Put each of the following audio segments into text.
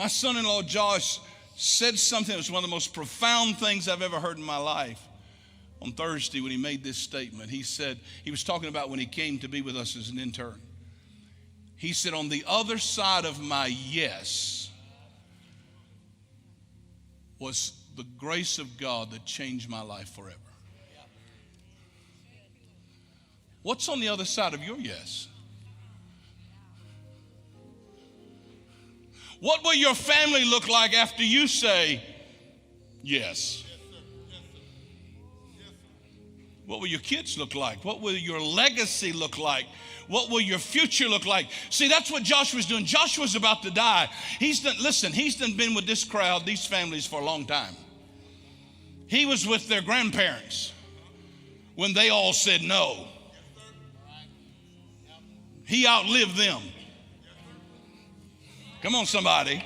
My son-in-law Josh said something that was one of the most profound things I've ever heard in my life on Thursday when he made this statement. He said, he was talking about when he came to be with us as an intern. He said, on the other side of my yes was the grace of God that changed my life forever. What's on the other side of your yes? What will your family look like after you say yes? What will your kids look like? What will your legacy look like? What will your future look like? See, that's what Joshua's doing. Joshua's about to die. He's done been with this crowd, these families for a long time. He was with their grandparents when they all said no. He outlived them. Come on, somebody.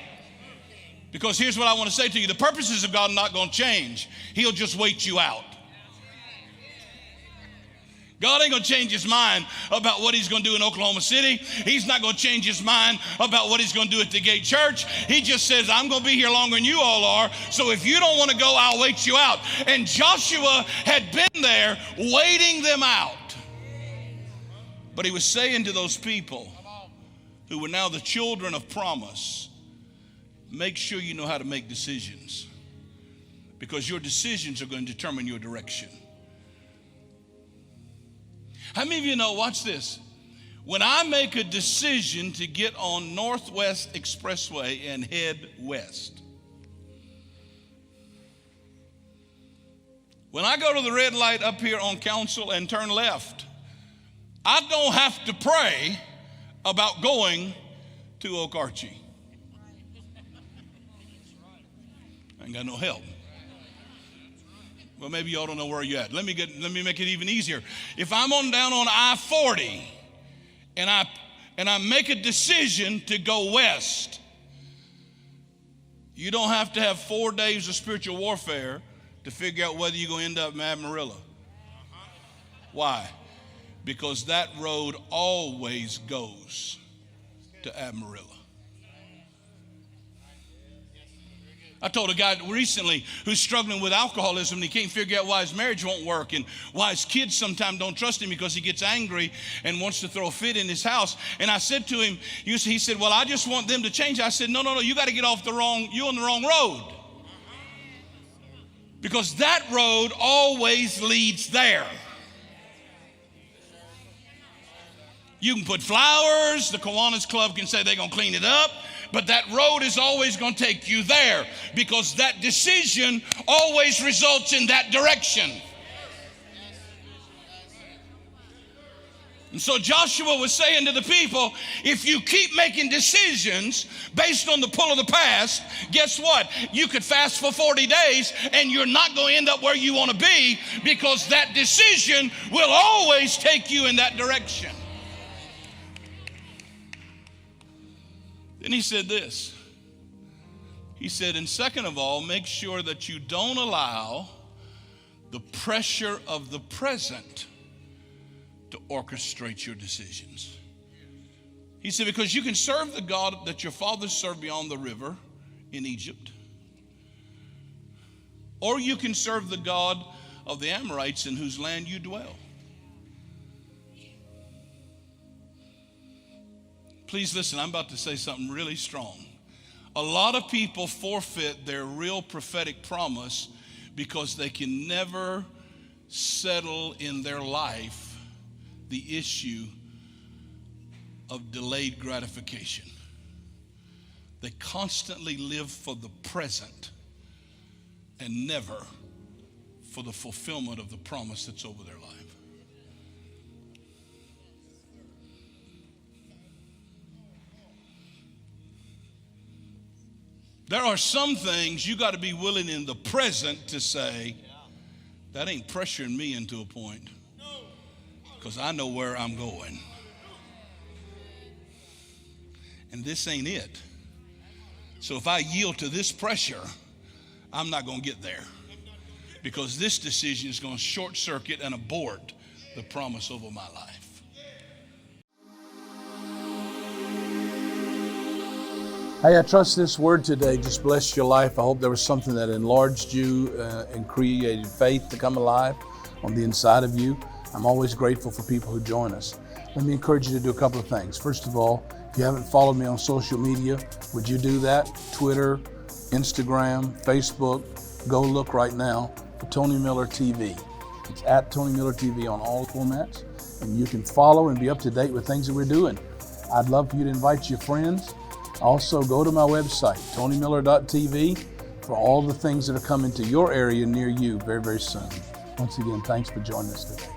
Because here's what I want to say to you. The purposes of God are not going to change. He'll just wait you out. God ain't going to change his mind about what he's going to do in Oklahoma City. He's not going to change his mind about what he's going to do at the Gate Church. He just says, I'm going to be here longer than you all are. So if you don't want to go, I'll wait you out. And Joshua had been there waiting them out. But he was saying to those people who were now the children of promise, make sure you know how to make decisions, because your decisions are going to determine your direction. How many of you know, watch this, when I make a decision to get on Northwest Expressway and head west, when I go to the red light up here on Council and turn left, I don't have to pray about going to Okarche. I ain't got no help. Well, maybe y'all don't know where you're at. Let me make it even easier. If I'm down on I-40 and I make a decision to go west, you don't have to have 4 days of spiritual warfare to figure out whether you're going to end up in Amarillo. Why? Because that road always goes to Amarillo. I told a guy recently who's struggling with alcoholism and he can't figure out why his marriage won't work and why his kids sometimes don't trust him because he gets angry and wants to throw a fit in his house. And I said to him, he said, well, I just want them to change. I said, no, you got to get off you're on the wrong road. Because that road always leads there. You can put flowers, the Kiwanis Club can say they're going to clean it up, but that road is always going to take you there because that decision always results in that direction. And so Joshua was saying to the people, if you keep making decisions based on the pull of the past, guess what? You could fast for 40 days and you're not going to end up where you want to be because that decision will always take you in that direction. Then he said this. He said, and second of all, make sure that you don't allow the pressure of the present to orchestrate your decisions. He said, because you can serve the God that your fathers served beyond the river in Egypt, or you can serve the God of the Amorites in whose land you dwell. Please listen, I'm about to say something really strong. A lot of people forfeit their real prophetic promise because they can never settle in their life the issue of delayed gratification. They constantly live for the present and never for the fulfillment of the promise that's over their life. There are some things you got to be willing in the present to say, that ain't pressuring me into a point because I know where I'm going. And this ain't it. So if I yield to this pressure, I'm not going to get there because this decision is going to short circuit and abort the promise over my life. Hey, I trust this word today just blessed your life. I hope there was something that enlarged you and created faith to come alive on the inside of you. I'm always grateful for people who join us. Let me encourage you to do a couple of things. First of all, if you haven't followed me on social media, would you do that? Twitter, Instagram, Facebook. Go look right now for Tony Miller TV. It's at Tony Miller TV on all formats, and you can follow and be up to date with things that we're doing. I'd love for you to invite your friends. Also, go to my website, tonymiller.tv, for all the things that are coming to your area near you very, very soon. Once again, thanks for joining us today.